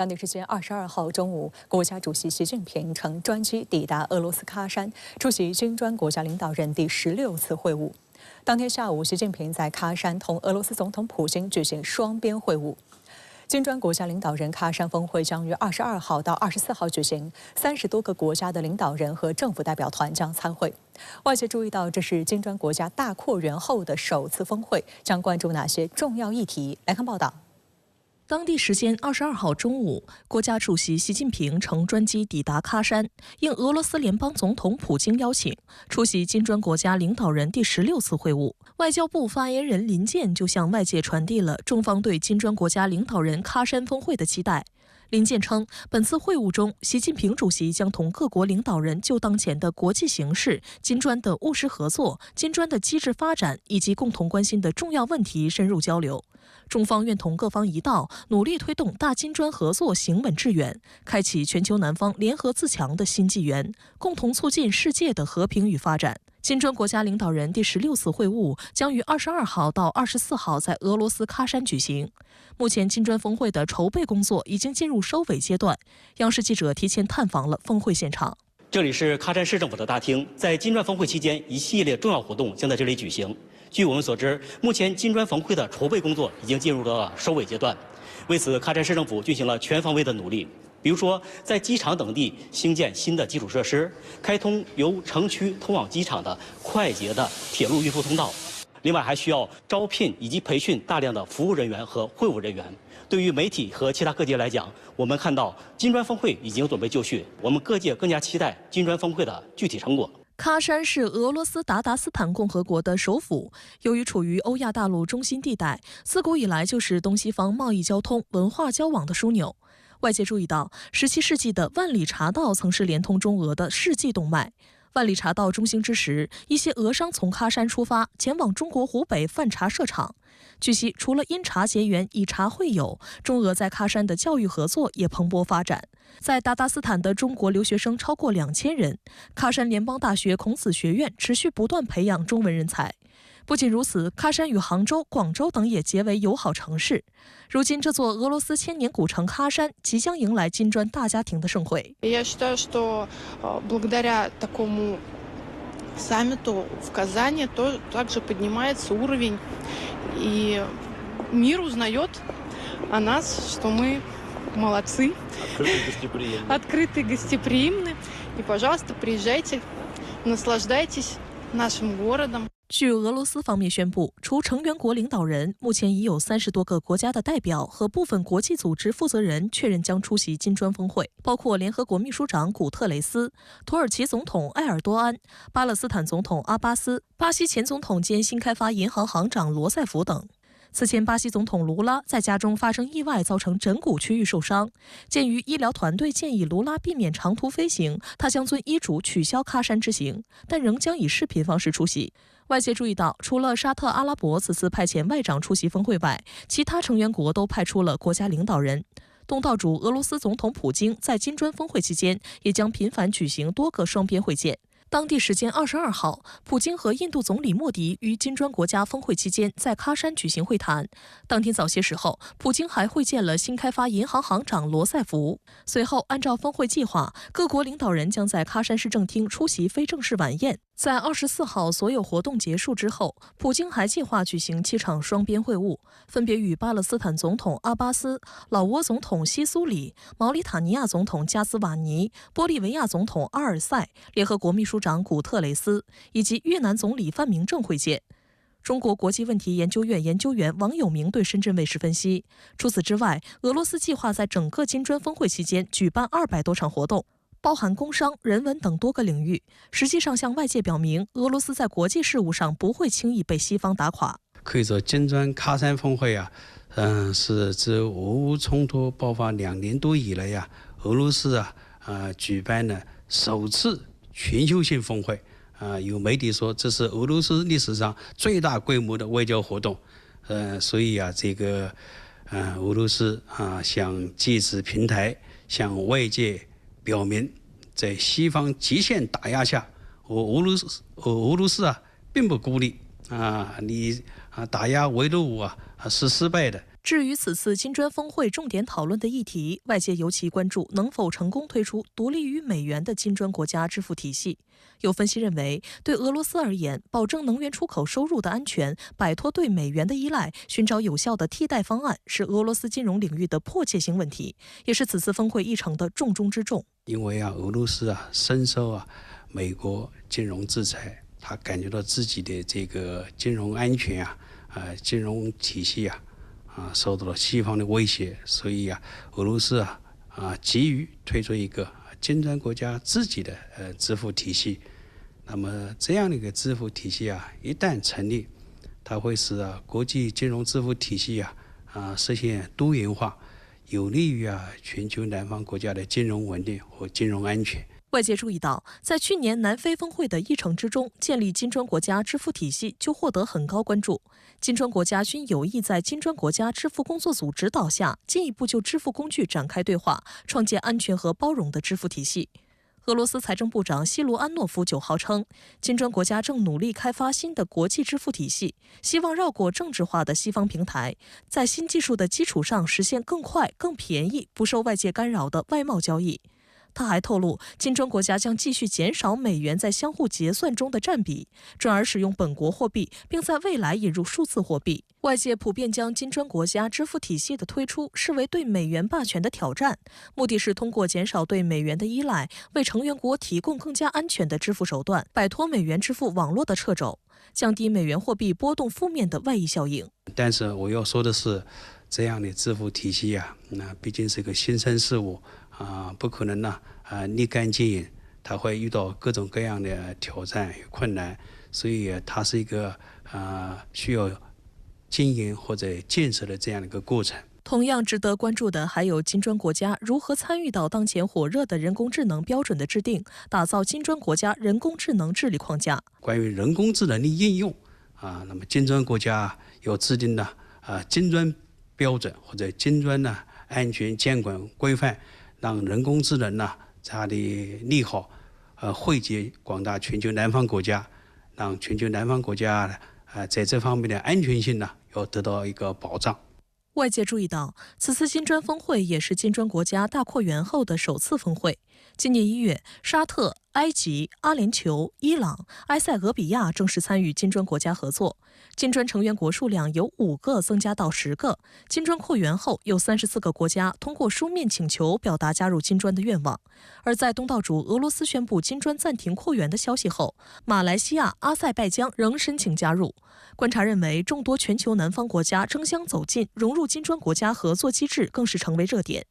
当地时间22号中午，国家主席习近平乘专机抵达俄罗斯喀山，出席金砖国家领导人第16次会晤。当天下午，习近平在喀山同俄罗斯总统普京举行双边会晤。金砖国家领导人喀山峰会将于22号到24号举行，30多个国家的领导人和政府代表团将参会。外界注意到，这是金砖国家大扩员后的首次峰会，将关注哪些重要议题？来看报道。当地时间22号中午，国家主席习近平乘专机抵达喀山，应俄罗斯联邦总统普京邀请，出席金砖国家领导人第16次会晤。外交部发言人林健就向外界传递了中方对金砖国家领导人喀山峰会的期待。林健称，本次会晤中，习近平主席将同各国领导人就当前的国际形势、金砖的务实合作、金砖的机制发展以及共同关心的重要问题深入交流。中方愿同各方一道，努力推动大金砖合作行稳致远，开启全球南方联合自强的新纪元，共同促进世界的和平与发展。金砖国家领导人第16次会晤将于22号到24号在俄罗斯喀山举行。目前，金砖峰会的筹备工作已经进入收尾阶段。央视记者提前探访了峰会现场。这里是喀山市政府的大厅，在金砖峰会期间，一系列重要活动将在这里举行。据我们所知，目前金砖峰会的筹备工作已经进入了收尾阶段。为此，喀山市政府进行了全方位的努力，比如说在机场等地兴建新的基础设施，开通由城区通往机场的快捷的铁路运输通道。另外，还需要招聘以及培训大量的服务人员和会务人员。对于媒体和其他各界来讲，我们看到金砖峰会已经准备就绪，我们各界更加期待金砖峰会的具体成果。喀山是俄罗斯鞑靼斯坦共和国的首府，由于处于欧亚大陆中心地带，自古以来就是东西方贸易交通、文化交往的枢纽。外界注意到，17世纪的万里茶道曾是连通中俄的世纪动脉。万里茶道中兴之时，一些俄商从喀山出发，前往中国湖北贩茶设厂。据悉，除了因茶结缘、以茶会友，中俄在喀山的教育合作也蓬勃发展。在鞑靼斯坦的中国留学生超过2000人，喀山联邦大学孔子学院持续不断培养中文人才。不仅如此，喀山与杭州、广州等也结为友好城市。如今，这座俄罗斯千年古城喀山即将迎来金砖大家庭的盛会。Я считаю, что благодаря такому саммиту в Казани также поднимается уровень, и мир узнает о нас, что мы молодцы, открыты, гостеприимны. И, пожалуйста, приезжайте, наслаждайтесь нашим городом. 据俄罗斯方面宣布，除成员国领导人，目前已有30多个国家的代表和部分国际组织负责人确认将出席金砖峰会，包括联合国秘书长古特雷斯、土耳其总统埃尔多安、巴勒斯坦总统阿巴斯、巴西前总统兼新开发银行行长罗塞夫等。此前，巴西总统卢拉在家中发生意外，造成枕骨区域受伤。鉴于医疗团队建议卢拉避免长途飞行，他将遵医嘱取消喀山之行，但仍将以视频方式出席。外界注意到，除了沙特阿拉伯此次派遣外长出席峰会外，其他成员国都派出了国家领导人。东道主俄罗斯总统普京在金砖峰会期间也将频繁举行多个双边会见。当地时间22号，普京和印度总理莫迪于金砖国家峰会期间在喀山举行会谈。当天早些时候，普京还会见了新开发银行行长罗塞夫。随后，按照峰会计划，各国领导人将在喀山市政厅出席非正式晚宴。在24号所有活动结束之后，普京还计划举行7场双边会晤，分别与巴勒斯坦总统阿巴斯、老挝总统西苏里、毛里塔尼亚总统加斯瓦尼、玻利维亚总统阿尔塞、联合国秘书长古特雷斯以及越南总理范明政会见。中国国际问题研究院研究员王友明对深圳卫视分析，除此之外，俄罗斯计划在整个金砖峰会期间举办200多场活动，包含工商、人文等多个领域，实际上向外界表明，俄罗斯在国际事务上不会轻易被西方打垮。可以说，金砖喀山峰会是自俄乌冲突爆发2年多以来俄罗斯举办了首次全球性峰会。有媒体说这是俄罗斯历史上最大规模的外交活动。所以这个俄罗斯想借此平台向外界表明，在西方极限打压下，俄罗斯并不孤立你打压围堵我是失败的。至于此次金砖峰会重点讨论的议题，外界尤其关注能否成功推出独立于美元的金砖国家支付体系。有分析认为，对俄罗斯而言，保证能源出口收入的安全，摆脱对美元的依赖，寻找有效的替代方案，是俄罗斯金融领域的迫切性问题，也是此次峰会议程的重中之重。因为俄罗斯深受美国金融制裁，他感觉到自己的这个金融安全金融体系受到了西方的威胁，所以俄罗斯急于推出一个金砖国家自己的支付体系。那么这样的一个支付体系一旦成立，它会使国际金融支付体系实现多元化，有利于全球南方国家的金融稳定和金融安全。外界注意到，在去年南非峰会的议程之中，建立金砖国家支付体系就获得很高关注。金砖国家均有意在金砖国家支付工作组指导下，进一步就支付工具展开对话，创建安全和包容的支付体系。俄罗斯财政部长西卢安诺夫9号称，金砖国家正努力开发新的国际支付体系，希望绕过政治化的西方平台，在新技术的基础上实现更快、更便宜、不受外界干扰的外贸交易。他还透露，金砖国家将继续减少美元在相互结算中的占比，转而使用本国货币，并在未来引入数字货币。外界普遍将金砖国家支付体系的推出视为对美元霸权的挑战，目的是通过减少对美元的依赖，为成员国提供更加安全的支付手段，摆脱美元支付网络的掣肘，降低美元货币波动负面的外溢效应。但是我要说的是，这样的支付体系那毕竟是个新生事物不可能立竿见影，它会遇到各种各样的挑战与困难，所以它是一个需要经营或者建设的这样的一个过程。同样值得关注的还有金砖国家如何参与到当前火热的人工智能标准的制定，打造金砖国家人工智能治理框架。关于人工智能的应用那么金砖国家要制定的金砖标准或者金砖安全监管规范，让人工智能它的利好惠及广大全球南方国家，让全球南方国家在这方面的安全性要得到一个保障。外界注意到，此次金砖峰会也是金砖国家大扩员后的首次峰会。今年1月，沙特、埃及、阿联酋、伊朗、埃塞俄比亚正式参与金砖国家合作，金砖成员国数量由5个增加到10个。金砖扩员后，有34个国家通过书面请求表达加入金砖的愿望。而在东道主俄罗斯宣布金砖暂停扩员的消息后，马来西亚、阿塞拜疆仍申请加入。观察认为，众多全球南方国家争相走近，融入金砖国家合作机制更是成为热点。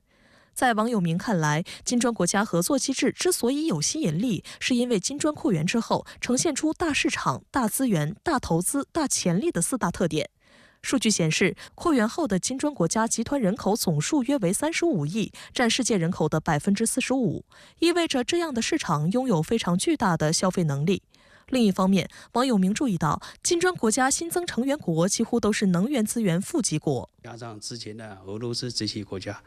在网友们看来，金砖国家合作机制之所以有吸引力，是因为金砖扩员之后呈现出大市场、大资源、大投资、大潜力的4大特点。数据显示，扩员后的金砖国家集团人口总数约为35亿，占世界人口的45%，意味着这样的市场拥有非常巨大的消费能力。另一方面，网友们注意到，金砖国家新增成员国几乎都是能源资源富集国，加上之前的俄罗斯这些国家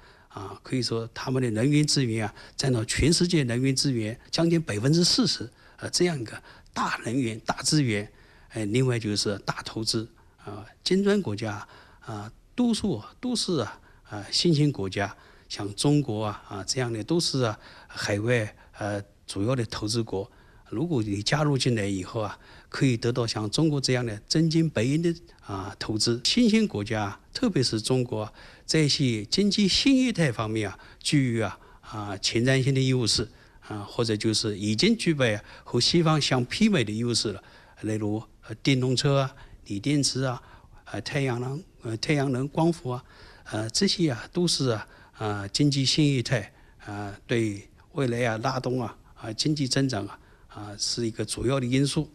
可以说他们的能源资源占到全世界能源资源将近40%，这样一个大能源、大资源，另外就是大投资金砖国家多数都是新兴国家，像中国这样的都是海外主要的投资国。如果你加入进来以后可以得到像中国这样的真金白银的投资。新兴国家，特别是中国，在一些经济新业态方面具有前瞻性的优势或者就是已经具备和西方相媲美的优势了，例如电动车锂电池太阳能光伏这些都是经济新业态对未来拉动经济增长是一个主要的因素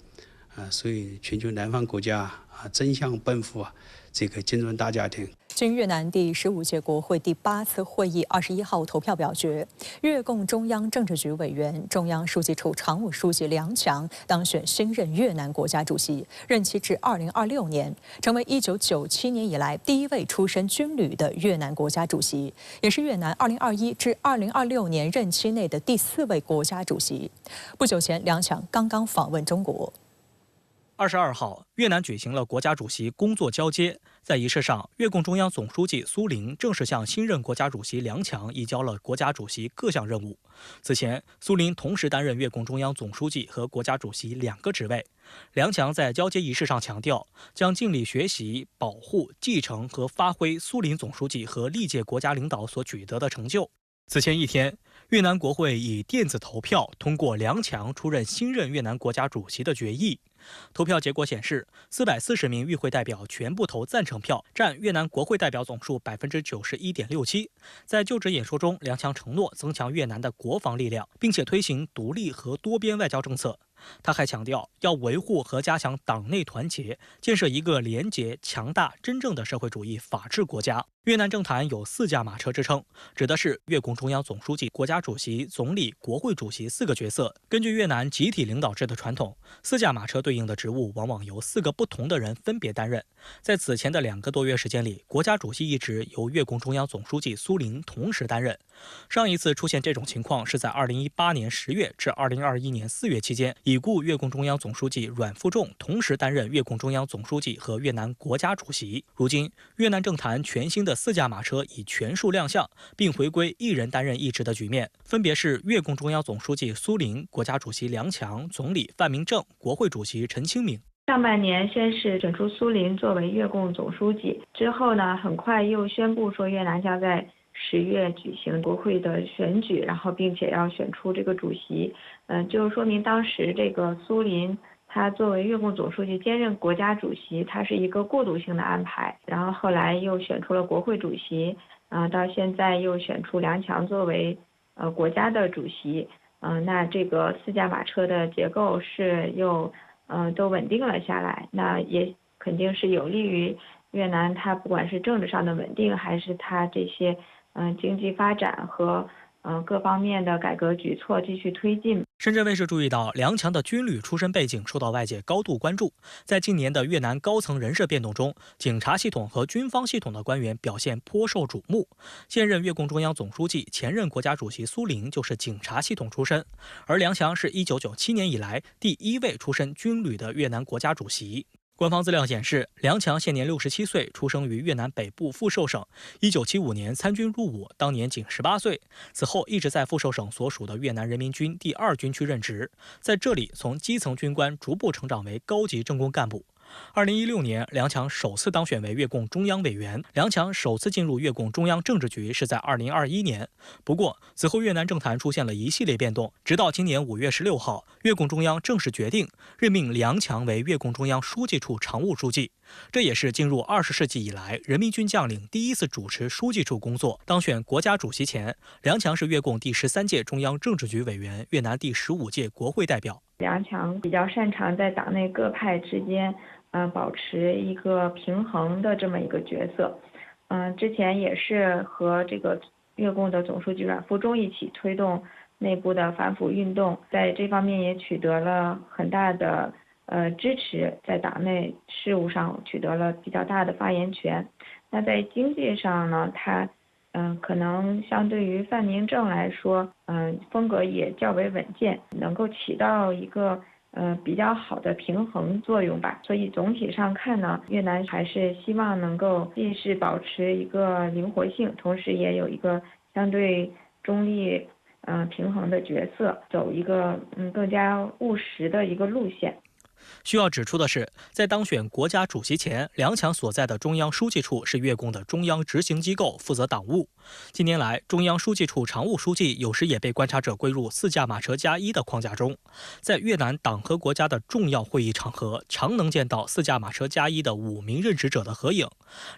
所以全球南方国家争相奔赴这个金砖大家庭。经越南第15届国会第8次会议21号投票表决，越共中央政治局委员、中央书记处常务书记梁强当选新任越南国家主席，任期至2026年，成为1997年以来第一位出身军旅的越南国家主席，也是越南2021至2026年任期内的第4位国家主席。不久前，梁强刚刚访问中国。22号，越南举行了国家主席工作交接。在仪式上，越共中央总书记苏林正式向新任国家主席梁强移交了国家主席各项任务。此前，苏林同时担任越共中央总书记和国家主席2个职位。梁强在交接仪式上强调，将尽力学习、保护、继承和发挥苏林总书记和历届国家领导所取得的成就。此前一天，越南国会以电子投票通过梁强出任新任越南国家主席的决议。投票结果显示，440名与会代表全部投赞成票，占越南国会代表总数91.67%。在就职演说中，梁强承诺增强越南的国防力量，并且推行独立和多边外交政策。他还强调，要维护和加强党内团结，建设一个廉洁、强大、真正的社会主义法治国家。越南政坛有4驾马车之称，指的是越共中央总书记、国家主席、总理、国会主席4个角色。根据越南集体领导制的传统，4驾马车对应的职务往往由4个不同的人分别担任。在此前的2个多月时间里，国家主席一职由越共中央总书记苏林同时担任。上一次出现这种情况是在2018年10月至2021年4月期间，已故越共中央总书记阮富仲同时担任越共中央总书记和越南国家主席。如今，越南政坛全新的4驾马车已全数亮相，并回归一人担任一职的局面，分别是越共中央总书记苏林、国家主席梁强、总理范明政、国会主席陈清敏。上半年先是选出苏林作为越共总书记，之后呢，很快又宣布说越南将在10月举行国会的选举，然后并且要选出这个主席。就说明当时这个苏林他作为越共总书记兼任国家主席，他是一个过渡性的安排。然后后来又选出了国会主席，到现在又选出梁强作为国家的主席。那这个4驾马车的结构是又都稳定了下来，那也肯定是有利于越南，它不管是政治上的稳定，还是它这些经济发展和各方面的改革举措继续推进。深圳卫视注意到，梁强的军旅出身背景受到外界高度关注。在近年的越南高层人事变动中，警察系统和军方系统的官员表现颇受瞩目。现任越共中央总书记、前任国家主席苏林就是警察系统出身，而梁强是1997年以来第1位出身军旅的越南国家主席。官方资料显示，梁强现年67岁，出生于越南北部富寿省。1975年参军入伍，当年仅18岁。此后一直在富寿省所属的越南人民军第2军区任职，在这里从基层军官逐步成长为高级政工干部。2016年，梁强首次当选为越共中央委员。梁强首次进入越共中央政治局是在2021年。不过，此后越南政坛出现了一系列变动，直到今年5月16号，越共中央正式决定任命梁强为越共中央书记处常务书记。这也是进入20世纪以来人民军将领第一次主持书记处工作。当选国家主席前，梁强是越共第13届中央政治局委员，越南第15届国会代表。梁强比较擅长在党内各派之间保持一个平衡的这么一个角色。之前也是和这个越共的总书记阮富仲一起推动内部的反腐运动，在这方面也取得了很大的支持，在党内事务上取得了比较大的发言权。那在经济上呢，他可能相对于范明政来说，风格也较为稳健，能够起到一个比较好的平衡作用吧。所以总体上看呢，越南还是希望能够既是保持一个灵活性，同时也有一个相对中立平衡的角色，走一个更加务实的一个路线。需要指出的是，在当选国家主席前，梁强所在的中央书记处是越共的中央执行机构，负责党务。近年来，中央书记处常务书记有时也被观察者归入4驾马车加1的框架中。在越南党和国家的重要会议场合，常能见到4驾马车加1的5名任职者的合影。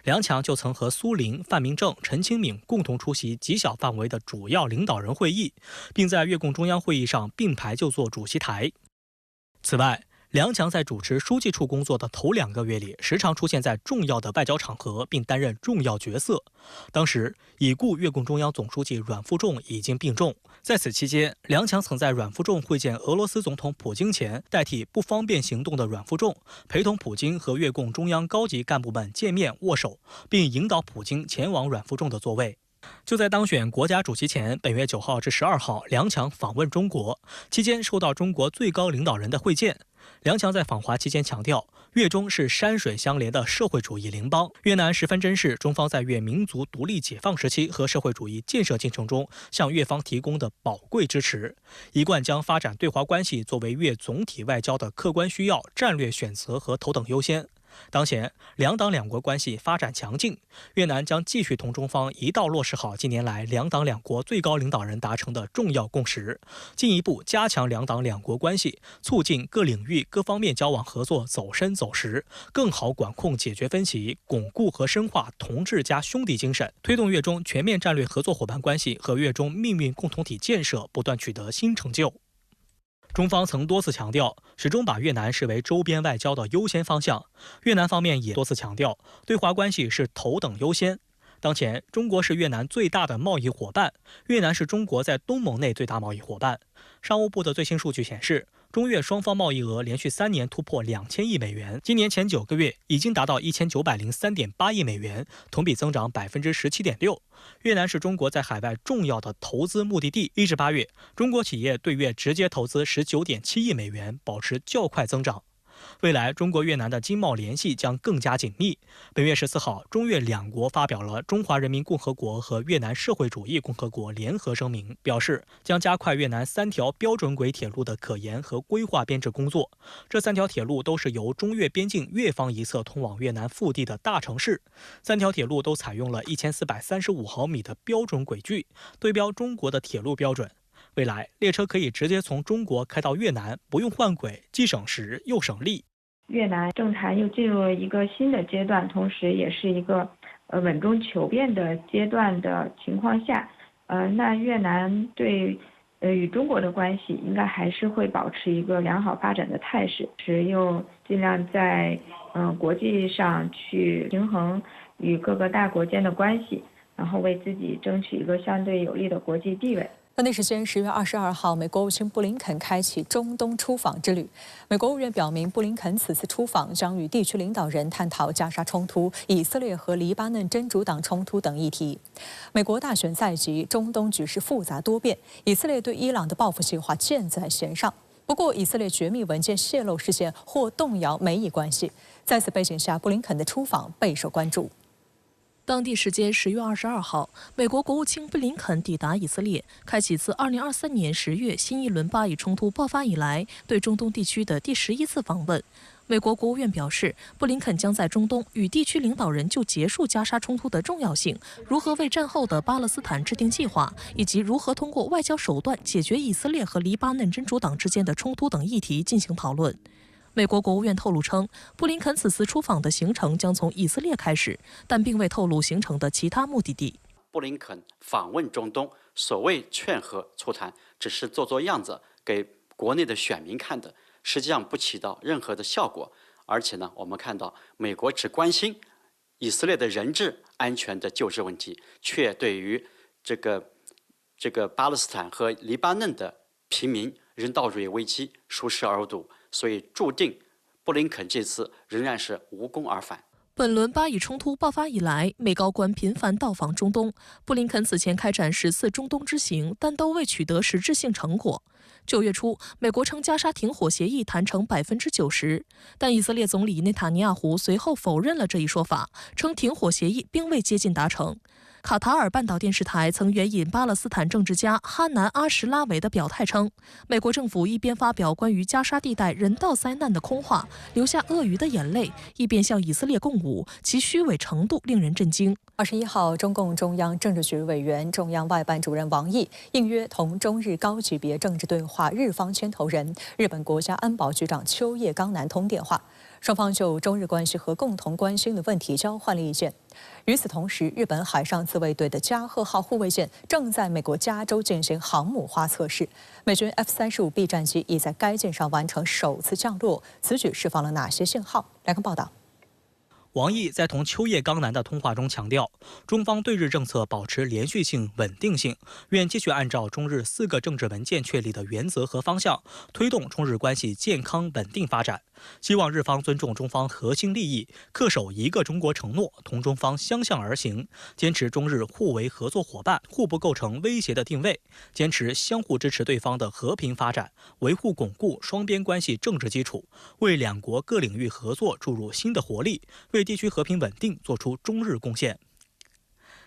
梁强就曾和苏林、范明政、陈清敏共同出席极小范围的主要领导人会议，并在越共中央会议上并排就坐主席台。此外，梁强在主持书记处工作的头2个月里，时常出现在重要的外交场合，并担任重要角色。当时，已故越共中央总书记阮富仲已经病重，在此期间，梁强曾在阮富仲会见俄罗斯总统普京前，代替不方便行动的阮富仲，陪同普京和越共中央高级干部们见面握手，并引导普京前往阮富仲的座位。就在当选国家主席前，本月9号至12号，梁强访问中国，期间受到中国最高领导人的会见。梁强在访华期间强调，越中是山水相连的社会主义邻邦，越南十分珍视中方在越民族独立解放时期和社会主义建设进程中向越方提供的宝贵支持，一贯将发展对华关系作为越总体外交的客观需要、战略选择和头等优先。当前，两党两国关系发展强劲，越南将继续同中方一道落实好近年来两党两国最高领导人达成的重要共识，进一步加强两党两国关系，促进各领域各方面交往合作走深走实，更好管控解决分歧，巩固和深化同志加兄弟精神，推动越中全面战略合作伙伴关系和越中命运共同体建设不断取得新成就。中方曾多次强调，始终把越南视为周边外交的优先方向。越南方面也多次强调，对华关系是头等优先。当前，中国是越南最大的贸易伙伴，越南是中国在东盟内最大贸易伙伴。商务部的最新数据显示，中越双方贸易额连续3年突破2000亿美元，今年前9个月已经达到1903.8亿美元，同比增长17.6%。越南是中国在海外重要的投资目的地。1至8月，中国企业对越直接投资19.7亿美元，保持较快增长。未来，中国越南的经贸联系将更加紧密。本月14号，中越两国发表了中华人民共和国和越南社会主义共和国联合声明，表示将加快越南3条标准轨铁路的可研和规划编制工作。这3条铁路都是由中越边境越方一侧通往越南腹地的大城市，3条铁路都采用了1435毫米的标准轨距，对标中国的铁路标准。未来，列车可以直接从中国开到越南，不用换轨，既省时又省力。越南政坛又进入了一个新的阶段，同时也是一个稳中求变的阶段的情况下，那越南对与中国的关系应该还是会保持一个良好发展的态势，又尽量在国际上去平衡与各个大国间的关系，然后为自己争取一个相对有利的国际地位。当地时间10月22号，美国国务卿布林肯开启中东出访之旅。美国务院表明，布林肯此次出访将与地区领导人探讨加沙冲突、以色列和黎巴嫩真主党冲突等议题。美国大选在即，中东局势复杂多变，以色列对伊朗的报复计划箭在弦上。不过，以色列绝密文件泄露事件或动摇美以关系。在此背景下，布林肯的出访备受关注。当地时间10月22号，美国国务卿布林肯抵达以色列，开启自2023年10月新一轮巴以冲突爆发以来对中东地区的第11次访问。美国国务院表示，布林肯将在中东与地区领导人就结束加沙冲突的重要性、如何为战后的巴勒斯坦制定计划，以及如何通过外交手段解决以色列和黎巴嫩真主党之间的冲突等议题进行讨论。美国国务院透露称，布林肯此次出访的行程将从以色列开始，但并未透露行程的其他目的地。布林肯访问中东，所谓劝和促谈，只是做做样子给国内的选民看的，实际上不起到任何的效果。而且呢，我们看到美国只关心以色列的人质安全的救治问题，却对于这个巴勒斯坦和黎巴嫩的平民人道主义危机熟视而睹。所以注定布林肯这次仍然是无功而返。本轮巴以冲突爆发以来，美高官频繁到访中东。布林肯此前开展10次中东之行，但都未取得实质性成果。9月初，美国称加沙停火协议谈成90%，但以色列总理内塔尼亚胡随后否认了这一说法，称停火协议并未接近达成。卡塔尔半岛电视台曾援引巴勒斯坦政治家哈南·阿什拉维的表态称，美国政府一边发表关于加沙地带人道灾难的空话，流下鳄鱼的眼泪，一边向以色列共舞，其虚伪程度令人震惊。21号，中共中央政治局委员、中央外办主任王毅应约同中日高级别政治对话日方牵头人、日本国家安保局长秋叶刚男通电话。双方就中日关系和共同关心的问题交换了意见。与此同时，日本海上自卫队的加贺号护卫舰正在美国加州进行航母化测试，美军 F-35B 战机已在该舰上完成首次降落。此举释放了哪些信号？来看报道。王毅在同秋叶刚男的通话中强调，中方对日政策保持连续性、稳定性，愿继续按照中日4个政治文件确立的原则和方向，推动中日关系健康稳定发展。希望日方尊重中方核心利益，恪守一个中国承诺，同中方相向而行，坚持中日互为合作伙伴、互不构成威胁的定位，坚持相互支持对方的和平发展，维护巩固双边关系政治基础，为两国各领域合作注入新的活力，为地区和平稳定做出中日贡献。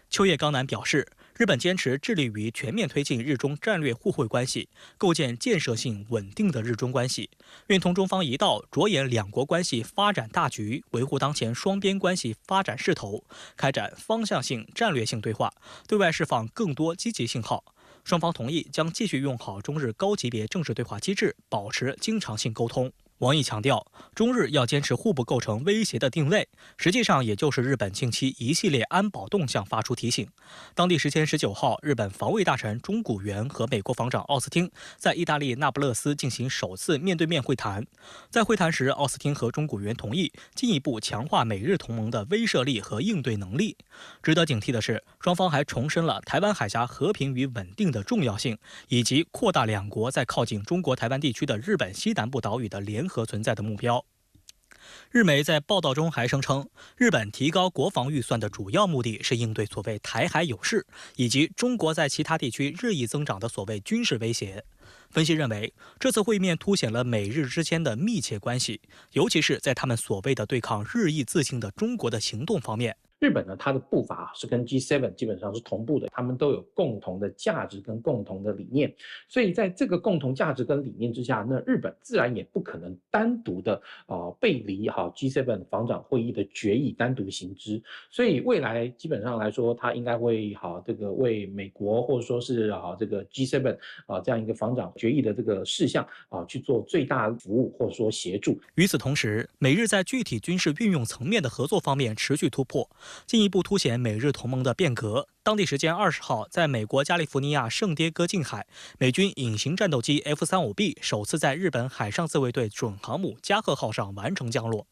秋叶刚男表示，日本坚持致力于全面推进日中战略互惠关系，构建建设性稳定的日中关系，愿同中方一道着眼两国关系发展大局，维护当前双边关系发展势头，开展方向性、战略性对话，对外释放更多积极信号。双方同意将继续用好中日高级别政治对话机制，保持经常性沟通。王毅强调，中日要坚持互不构成威胁的定位，实际上也就是日本近期一系列安保动向发出提醒。当地时间19号，日本防卫大臣中谷元和美国防长奥斯汀在意大利那不勒斯进行首次面对面会谈。在会谈时，奥斯汀和中谷元同意进一步强化美日同盟的威慑力和应对能力。值得警惕的是，双方还重申了台湾海峡和平与稳定的重要性，以及扩大两国在靠近中国台湾地区的日本西南部岛屿的联合存在的目标。日媒在报道中还声称，日本提高国防预算的主要目的是应对所谓台海有事，以及中国在其他地区日益增长的所谓军事威胁。分析认为，这次会面凸显了美日之间的密切关系，尤其是在他们所谓的对抗日益自信的中国的行动方面。日本呢，它的步伐是跟 G7 基本上是同步的，他们都有共同的价值跟共同的理念，所以在这个共同价值跟理念之下，那日本自然也不可能单独的背离G7 防长会议的决议单独行之，所以未来基本上来说，它应该会这个为美国或者说是这个 G7 这样一个防长决议的这个事项去做最大服务或者说协助。与此同时，美日在具体军事运用层面的合作方面持续突破，进一步凸显美日同盟的变革。当地时间20号，在美国加利福尼亚圣迭戈近海，美军隐形战斗机 F-35B 首次在日本海上自卫队准航母加贺号上完成降落。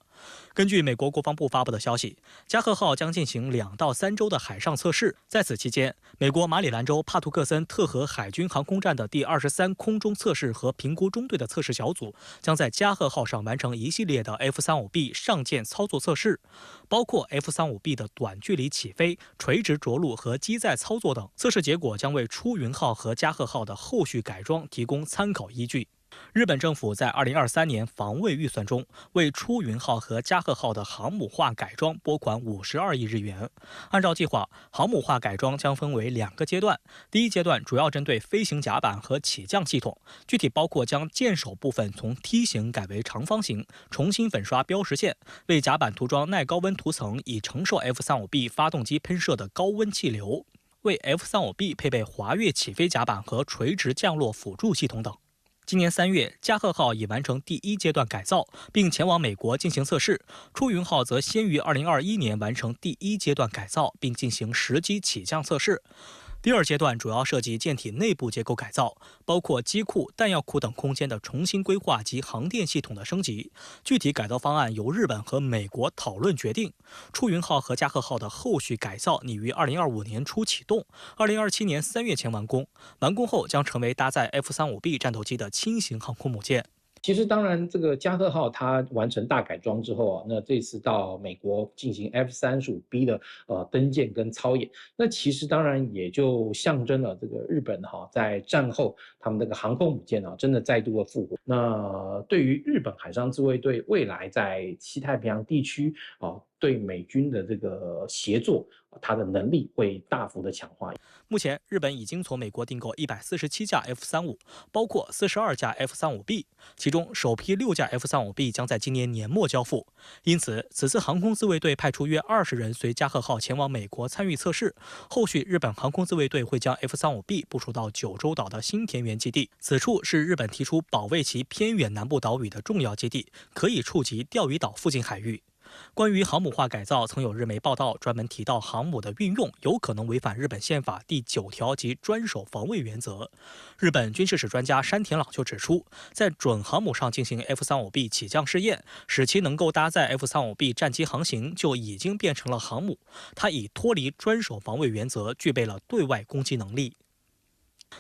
根据美国国防部发布的消息，加贺号将进行2到3周的海上测试。在此期间，美国马里兰州帕图克森特河海军航空站的第23空中测试和评估中队的测试小组将在加贺号上完成一系列的 F-35B 上舰操作测试，包括 F-35B 的短距离起飞、垂直着陆和机载操作等。测试结果将为出云号和加贺号的后续改装提供参考依据。日本政府在2023年防卫预算中为出云号和加贺号的航母化改装拨款52亿日元。按照计划，航母化改装将分为2个阶段。第一阶段主要针对飞行甲板和起降系统，具体包括将舰首部分从梯形改为长方形，重新粉刷标识线，为甲板涂装耐高温涂层，以承受 F-35B 发动机喷射的高温气流，为 F-35B 配备滑跃起飞甲板和垂直降落辅助系统等。今年3月，加贺号已完成第1阶段改造，并前往美国进行测试。出云号则先于2021年完成第1阶段改造，并进行实机起降测试。第2阶段主要涉及舰体内部结构改造，包括机库、弹药库等空间的重新规划及航电系统的升级。具体改造方案由日本和美国讨论决定。出云号和加贺号的后续改造拟于2025年初启动，2027年3月前完工。完工后将成为搭载 F-35B 战斗机的轻型航空母舰。其实当然，这个加贺号它完成大改装之后那这次到美国进行 F-35B 的登舰跟操演，那其实当然也就象征了这个日本在战后他们那个航空母舰真的再度的复活。那对于日本海上自卫队未来在西太平洋地区对美军的这个协作，它的能力会大幅的强化。目前，日本已经从美国订购147架 F-35，包括42架 F-35B， 其中首批6架 F-35B 将在今年年末交付。因此，此次航空自卫队派出约20人随加贺号前往美国参与测试。后续，日本航空自卫队会将 F-35B 部署到九州岛的新田园基地，此处是日本提出保卫其偏远南部岛屿的重要基地，可以触及钓鱼岛附近海域。关于航母化改造，曾有日媒报道专门提到航母的运用有可能违反日本宪法第9条及专守防卫原则。日本军事史专家山田朗就指出，在准航母上进行 F-35B 起降试验，使其能够搭载 F-35B 战机航行，就已经变成了航母。它已脱离专守防卫原则，具备了对外攻击能力。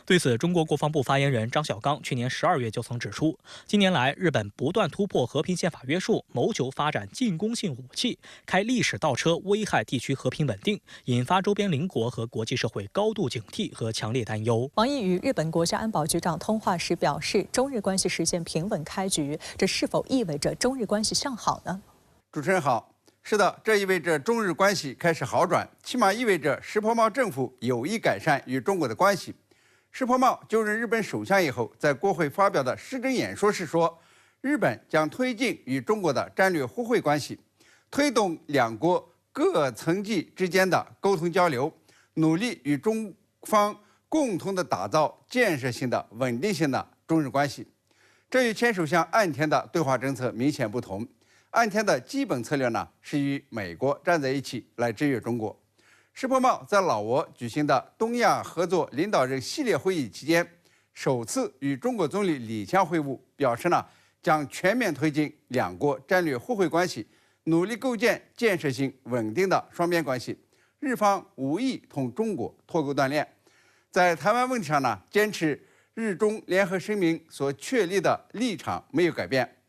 对此，中国国防部发言人张晓刚去年12月就曾指出，近年来日本不断突破和平宪法约束，谋求发展进攻性武器，开历史倒车，危害地区和平稳定，引发周边邻国和国际社会高度警惕和强烈担忧。王毅与日本国家安保局长通话时表示，中日关系实现平稳开局，这是否意味着中日关系向好呢？主持人好，是的，这意味着中日关系开始好转，起码意味着石破茂政府有意改善与中国的关系。石破茂就任日本首相以后，在国会发表的施政演说时说，日本将推进与中国的战略互惠关系，推动两国各层级之间的沟通交流，努力与中方共同的打造建设性的、稳定性的中日关系。这与前首相岸田的对华政策明显不同。岸田的基本策略呢，是与美国站在一起来制约中国。石破茂在老挝举行的东亚合作领导人系列会议期间，首次与中国总理李强会晤，表示呢将全面推进两国战略互惠关系，努力构建建设性稳定的双边关系。日方无意同中国脱钩断链，在台湾问题上呢，坚持日中联合声明所确立的立场没有改变。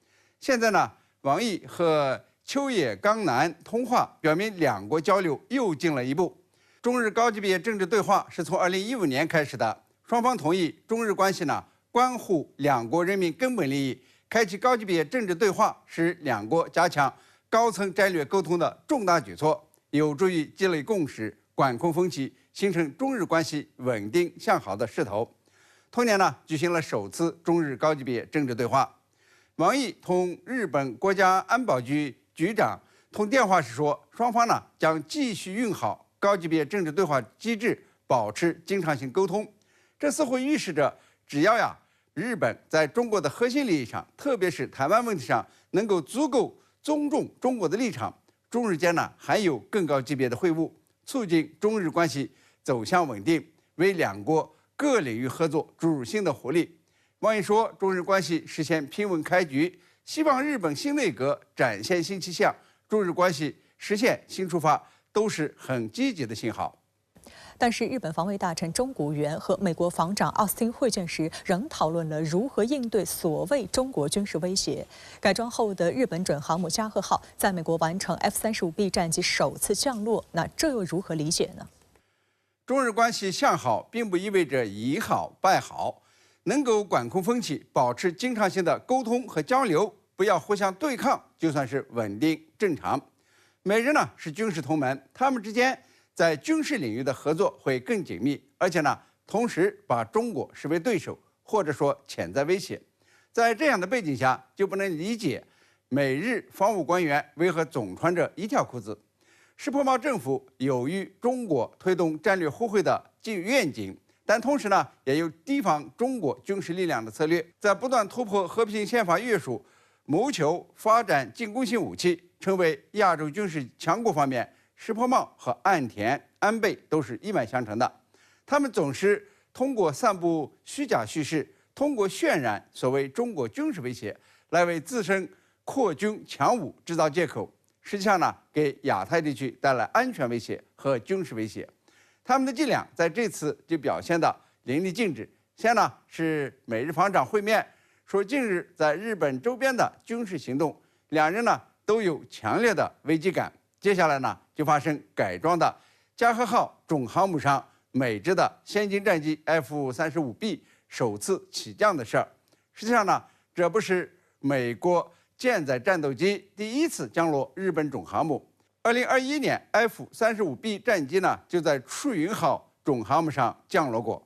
现在呢，王毅和秋野刚男通话，表明两国交流又进了一步。中日高级别政治对话是从2015年开始的，双方同意中日关系呢关乎两国人民根本利益，开启高级别政治对话是两国加强高层战略沟通的重大举措，有助于积累共识、管控分歧，形成中日关系稳定向好的势头。同年呢，举行了首次中日高级别政治对话。王毅同日本国家安保局局长通电话时说，双方呢将继续用好高级别政治对话机制，保持经常性沟通。这似乎预示着，只要日本在中国的核心利益上，特别是台湾问题上，能够足够尊重中国的立场，中日间呢还有更高级别的会晤，促进中日关系走向稳定，为两国各领域合作注入新的活力。王毅说，中日关系实现平稳开局，希望日本新内阁展现新气象，中日关系实现新出发，都是很积极的信号。但是，日本防卫大臣中谷元和美国防长奥斯汀会见时，仍讨论了如何应对所谓中国军事威胁。改装后的日本准航母加贺号在美国完成 F-35B 战机首次降落，那这又如何理解呢？中日关系向好，并不意味着以好败好，能够管控分歧，保持经常性的沟通和交流，不要互相对抗，就算是稳定正常。美日呢是军事同盟，他们之间在军事领域的合作会更紧密，而且呢，同时把中国视为对手，或者说潜在威胁。在这样的背景下，就不能理解美日防务官员为何总穿着一条裤子。石破茂政府有与中国推动战略互惠的愿景，但同时呢，也有提防中国军事力量的策略，在不断突破和平宪法约束，谋求发展进攻性武器，成为亚洲军事强国方面，石破茂和岸田、安倍都是一脉相承的。他们总是通过散布虚假叙事，通过渲染所谓中国军事威胁，来为自身扩军强武制造借口。实际上呢，给亚太地区带来安全威胁和军事威胁。他们的伎俩在这次就表现得淋漓尽致。先呢是美日防长会面，说近日在日本周边的军事行动，两人呢都有强烈的危机感。接下来呢就发生改装的加贺号准航母上美制的先进战机 F-35B 首次起降的事儿。实际上呢，这不是美国舰载战斗机第一次降落日本准航母。2021年 F-35B 战机呢就在出云号准航母上降落过。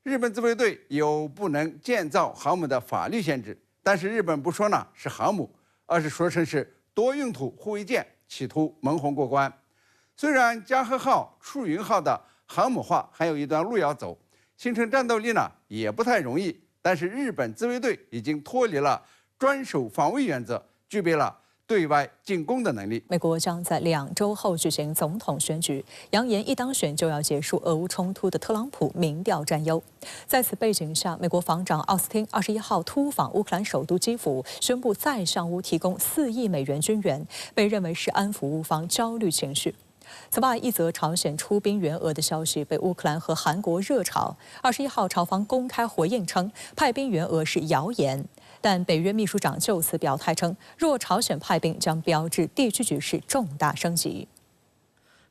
日本自卫队有不能建造航母的法律限制，但是日本不说呢是航母，而是说成是多用途护卫舰，企图蒙混过关。虽然加贺号、出云号的航母化还有一段路要走，形成战斗力呢也不太容易，但是日本自卫队已经脱离了专守防卫原则，具备了对外进攻的能力。美国将在2周后举行总统选举，扬言一当选就要结束俄乌冲突的特朗普民调占优。在此背景下，美国防长奥斯汀21号突访乌克兰首都基辅，宣布再向乌提供4亿美元军援，被认为是安抚乌方焦虑情绪。此外，一则朝鲜出兵援俄的消息被乌克兰和韩国热炒。21号，朝方公开回应称，派兵援俄是谣言。但北约秘书长就此表态称，若朝鲜派兵，将标志地区局势重大升级。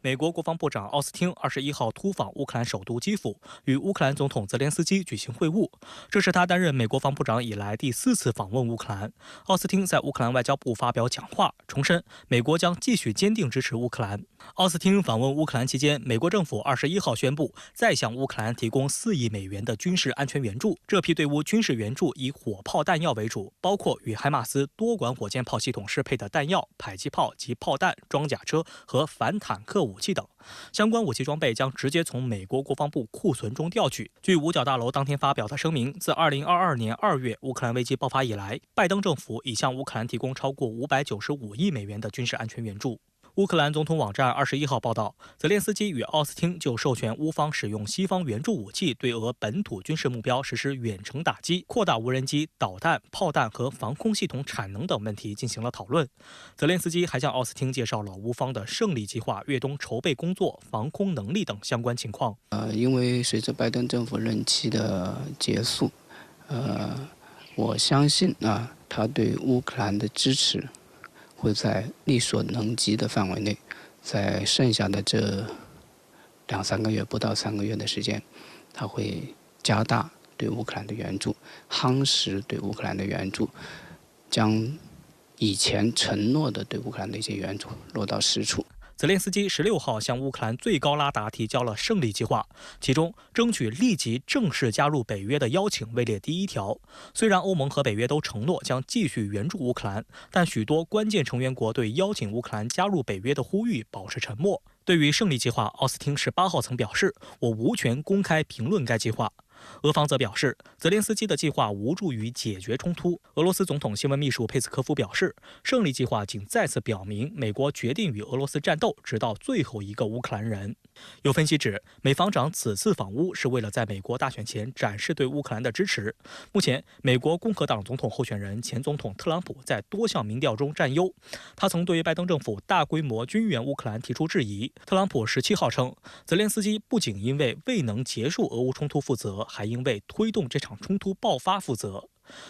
美国国防部长奥斯汀21号突访乌克兰首都基辅，与乌克兰总统泽连斯基举行会晤。这是他担任美国防部长以来第4次访问乌克兰。奥斯汀在乌克兰外交部发表讲话，重申美国将继续坚定支持乌克兰。奥斯汀访问乌克兰期间，美国政府21号宣布再向乌克兰提供4亿美元的军事安全援助。这批对乌军事援助以火炮弹药为主，包括与海马斯多管火箭炮系统适配的弹药、迫击炮及炮弹、装甲车和反坦克武器等。相关武器装备将直接从美国国防部库存中调取。据五角大楼当天发表的声明，自2022年2月乌克兰危机爆发以来，拜登政府已向乌克兰提供超过595亿美元的军事安全援助。乌克兰总统网站21号报道，泽连斯基与奥斯汀就授权乌方使用西方援助武器对俄本土军事目标实施远程打击、扩大无人机、导弹、炮弹和防空系统产能等问题进行了讨论。泽连斯基还向奥斯汀介绍了乌方的胜利计划越冬筹备工作、防空能力等相关情况。因为随着拜登政府任期的结束，我相信他对乌克兰的支持会在力所能及的范围内，在剩下的这2-3个月，不到3个月的时间，他会加大对乌克兰的援助，夯实对乌克兰的援助，将以前承诺的对乌克兰的一些援助落到实处。泽连斯基16号向乌克兰最高拉达提交了胜利计划，其中争取立即正式加入北约的邀请位列第1条。虽然欧盟和北约都承诺将继续援助乌克兰，但许多关键成员国对邀请乌克兰加入北约的呼吁保持沉默。对于胜利计划，奥斯汀18号曾表示：“我无权公开评论该计划。”俄方则表示，泽连斯基的计划无助于解决冲突。俄罗斯总统新闻秘书佩斯科夫表示，胜利计划仅再次表明美国决定与俄罗斯战斗，直到最后一个乌克兰人。有分析指，美防长此次访乌是为了在美国大选前展示对乌克兰的支持。目前，美国共和党总统候选人前总统特朗普在多项民调中占优，他曾对拜登政府大规模军援乌克兰提出质疑。特朗普17号称，泽连斯基不仅因为未能结束俄乌冲突负责，还因为推动这场冲突爆发负责。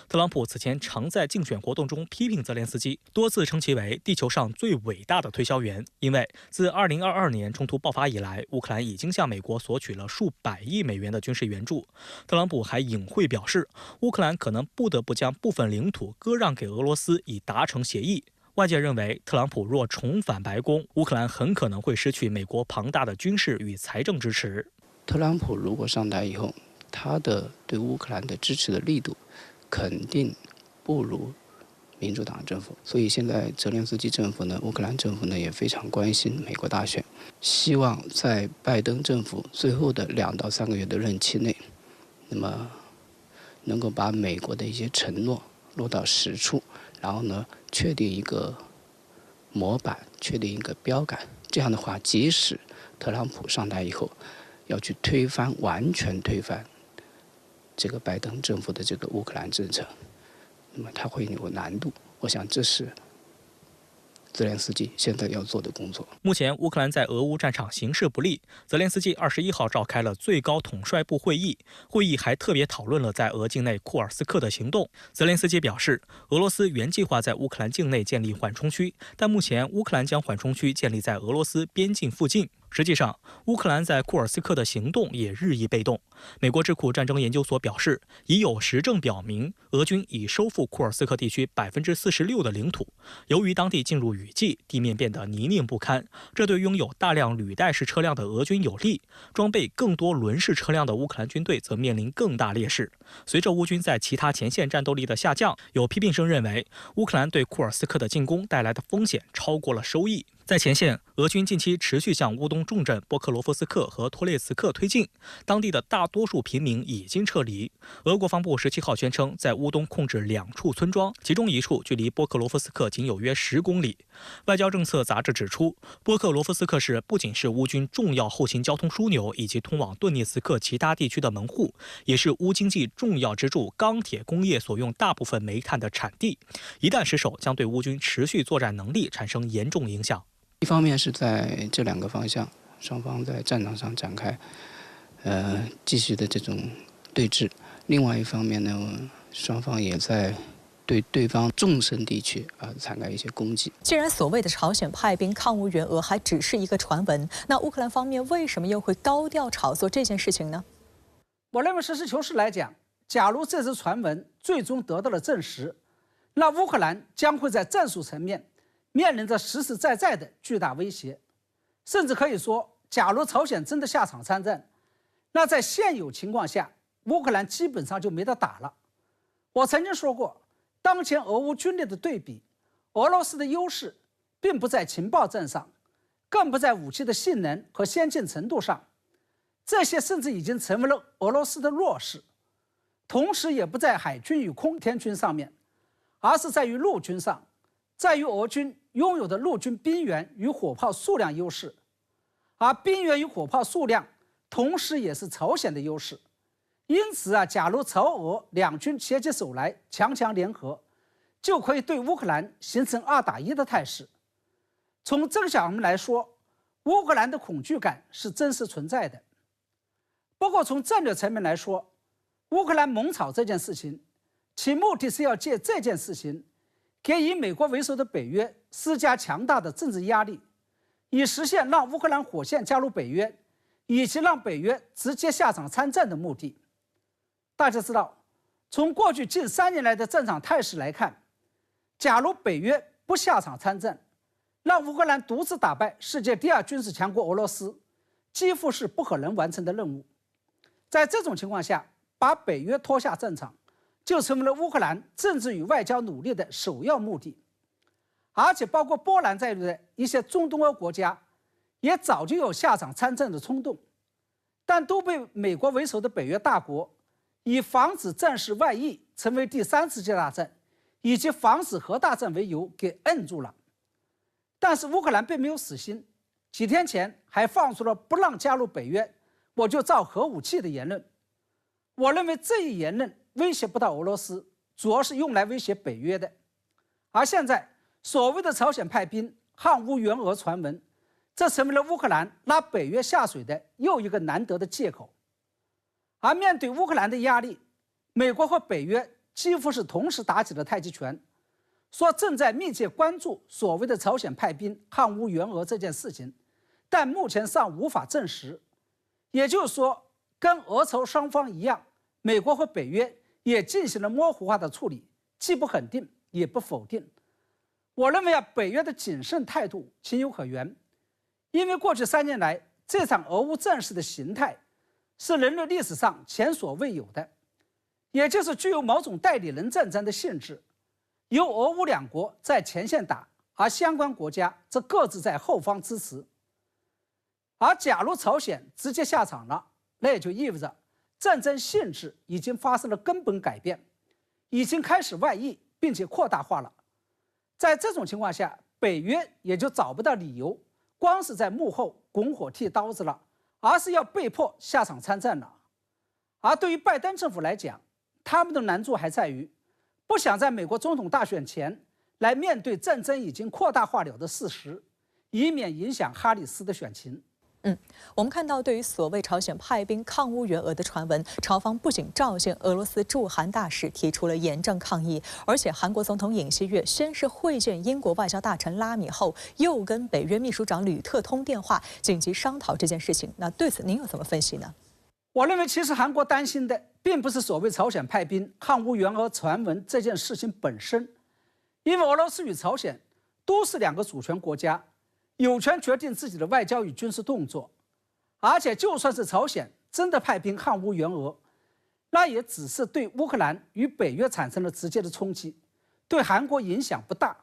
特朗普此前常在竞选活动中批评泽连斯基，多次称其为地球上最伟大的推销员。因为自2022年冲突爆发以来，乌克兰已经向美国索取了数百亿美元的军事援助。特朗普还隐晦表示，乌克兰可能不得不将部分领土割让给俄罗斯以达成协议。外界认为，特朗普若重返白宫，乌克兰很可能会失去美国庞大的军事与财政支持。特朗普如果上台以后，他的对乌克兰的支持的力度肯定不如民主党政府，所以现在泽连斯基政府呢，乌克兰政府呢也非常关心美国大选，希望在拜登政府最后的2到3个月的任期内，那么能够把美国的一些承诺落到实处，然后呢确定一个模板，确定一个标杆。这样的话，即使特朗普上台以后要去推翻，完全推翻这个拜登政府的这个乌克兰政策，那么他会有难度。我想这是泽连斯基现在要做的工作。目前，乌克兰在俄乌战场形势不利。泽连斯基21号召开了最高统帅部会议，会议还特别讨论了在俄境内库尔斯克的行动。泽连斯基表示，俄罗斯原计划在乌克兰境内建立缓冲区，但目前乌克兰将缓冲区建立在俄罗斯边境附近。实际上，乌克兰在库尔斯克的行动也日益被动。美国智库战争研究所表示，已有实证表明，俄军已收复库尔斯克地区46%的领土。由于当地进入雨季，地面变得泥泞不堪，这对拥有大量履带式车辆的俄军有利，装备更多轮式车辆的乌克兰军队则面临更大劣势。随着乌军在其他前线战斗力的下降，有批评声认为，乌克兰对库尔斯克的进攻带来的风险超过了收益。在在前线，俄军近期持续向乌东重镇波克罗夫斯克和托列茨克推进，当地的大多数平民已经撤离。俄国防部17号宣称，在乌东控制2处村庄，其中1处距离波克罗夫斯克仅有约10公里。外交政策杂志指出，波克罗夫斯克市不仅是乌军重要后勤交通枢纽以及通往顿涅茨克其他地区的门户，也是乌经济重要支柱钢铁工业所用大部分煤炭的产地。一旦失守，将对乌军持续作战能力产生严重影响。一方面是在这2个方向，双方在战场上展开继续的这种对峙；另外一方面呢，双方也在对对方纵深地区展开一些攻击。既然所谓的朝鲜派兵抗乌援俄还只是一个传闻，那乌克兰方面为什么又会高调炒作这件事情呢？我认为实事求是来讲，假如这则传闻最终得到了证实，那乌克兰将会在战术层面面临着实实在在的巨大威胁，甚至可以说，假如朝鲜真的下场参战，那在现有情况下，乌克兰基本上就没得打了。我曾经说过，当前俄乌军力的对比，俄罗斯的优势并不在情报战上，更不在武器的性能和先进程度上，这些甚至已经成为了俄罗斯的弱势。同时也不在海军与空天军上面，而是在于陆军上，在于俄军拥有的陆军兵员与火炮数量优势，而兵员与火炮数量同时也是朝鲜的优势。因此假如朝俄两军携起手来强强联合，就可以对乌克兰形成2打1的态势。从这个角度来说，乌克兰的恐惧感是真实存在的。不过从战略层面来说，乌克兰猛炒这件事情，其目的是要借这件事情给以美国为首的北约施加强大的政治压力，以实现让乌克兰火线加入北约，以及让北约直接下场参战的目的。大家知道，从过去近3年来的战场态势来看，假如北约不下场参战，让乌克兰独自打败世界第2军事强国俄罗斯，几乎是不可能完成的任务。在这种情况下，把北约拖下战场，就成为了乌克兰政治与外交努力的首要目的。而且包括波兰在内的一些中东欧国家，也早就有下场参战的冲动，但都被美国为首的北约大国以防止战事外溢成为第3次世界大战，以及防止核大战为由给摁住了。但是乌克兰并没有死心，几天前还放出了不让加入北约我就造核武器的言论。我认为这一言论威胁不到俄罗斯，主要是用来威胁北约的。而现在所谓的朝鲜派兵抗乌援俄传闻，这成为了乌克兰拉北约下水的又一个难得的借口。而面对乌克兰的压力，美国和北约几乎是同时打起了太极拳，说正在密切关注所谓的朝鲜派兵抗乌援俄这件事情，但目前尚无法证实。也就是说，跟俄朝双方一样，美国和北约也进行了模糊化的处理，既不肯定也不否定。我认为北约的谨慎态度情有可原，因为过去3年来，这场俄乌战事的形态是人类历史上前所未有的，也就是具有某种代理人战争的性质，由俄乌2国在前线打，而相关国家则各自在后方支持。而假如朝鲜直接下场了，那也就意味着战争性质已经发生了根本改变，已经开始外溢并且扩大化了。在这种情况下，北约也就找不到理由光是在幕后拱火剃刀子了，而是要被迫下场参战了。而对于拜登政府来讲，他们的难处还在于不想在美国总统大选前来面对战争已经扩大化了的事实，以免影响哈里斯的选情。我们看到，对于所谓朝鲜派兵抗乌援俄的传闻，朝方不仅召见俄罗斯驻韩大使提出了严正抗议，而且韩国总统尹锡悦先是会见英国外交大臣拉米后，又跟北约秘书长吕特通电话，紧急商讨这件事情。那对此您有怎么分析呢？我认为，其实韩国担心的并不是所谓朝鲜派兵抗乌援俄传闻这件事情本身，因为俄罗斯与朝鲜都是2个主权国家，有权决定自己的外交与军事动作。而且就算是朝鲜真的派兵抗乌援俄，那也只是对乌克兰与北约产生了直接的冲击，对韩国影响不大。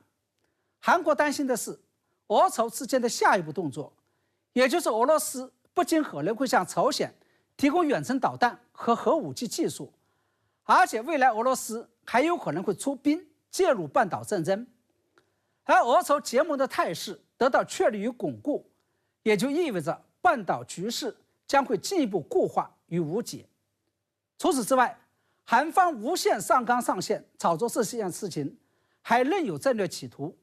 韩国担心的是，俄朝之间的下一步动作，也就是俄罗斯不仅可能会向朝鲜提供远程导弹和核武器技术，而且未来俄罗斯还有可能会出兵介入半岛战争。而俄朝结盟的态势得到确立与巩固，也就意味着半岛局势将会进一步固化与无解。除此之外，韩方无限上纲上线炒作这件事情，还另有战略企图，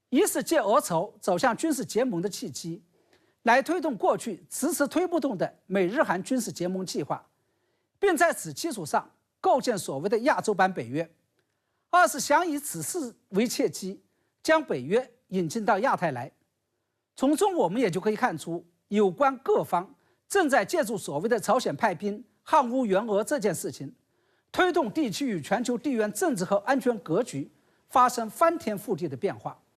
一是借俄朝走向军事结盟的契机，来推动过去迟迟推不动的美日韩军事结盟计划，并在此基础上构建所谓的亚洲版北约；二是想以此事为契机，将北约引进到亚太来。从中我们也就可以看出，有关各方正在借助所谓的朝鲜派兵捍乌援俄这件事情，推动地区与全球地缘政治和安全格局发生翻天覆地的变化。